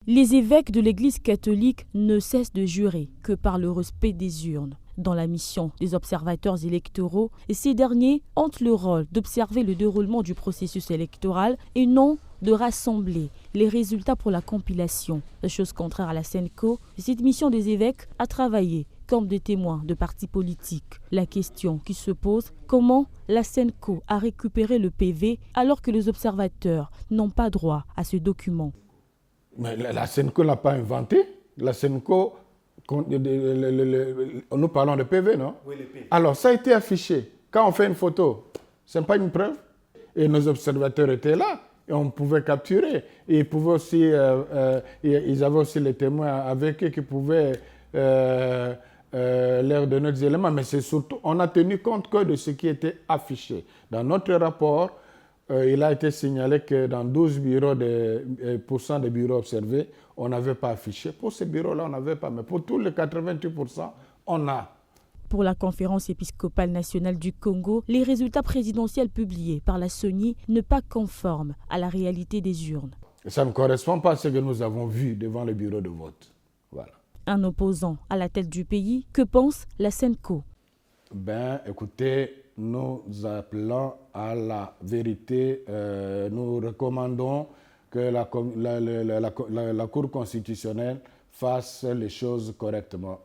Les évêques de l'Église catholique ne cessent de jurer que par le respect des urnes. Dans la mission des observateurs électoraux, ces derniers ont le rôle d'observer le déroulement du processus électoral et non de rassembler les résultats pour la compilation. Chose contraire à la SENCO, cette mission des évêques a travaillé comme des témoins de partis politiques. La question qui se pose, comment la SENCO a récupéré le PV alors que les observateurs n'ont pas droit à ce document? Mais la SENCO ne l'a pas inventé. La SENCO, nous parlons de PV, non? Oui, les PV. Alors, ça a été affiché. Quand on fait une photo, ce n'est pas une preuve. Et nos observateurs étaient là. Et on pouvait capturer. Et ils pouvaient aussi, ils avaient aussi les témoins avec eux qui pouvaient leur donner des éléments. Mais c'est surtout, on a tenu compte que de ce qui était affiché. Dans notre rapport, il a été signalé que dans 12 bureaux, % des bureaux observés, on n'avait pas affiché. Pour ces bureaux-là, on n'avait pas. Mais pour tous les 88%, on a. Pour la conférence épiscopale nationale du Congo, les résultats présidentiels publiés par la CENI ne pas conformes à la réalité des urnes. Ça ne correspond pas à ce que nous avons vu devant le bureau de vote. Voilà. Un opposant à la tête du pays, que pense la SENCO? Écoutez, nous appelons à la vérité. Nous recommandons que la Cour constitutionnelle fasse les choses correctement.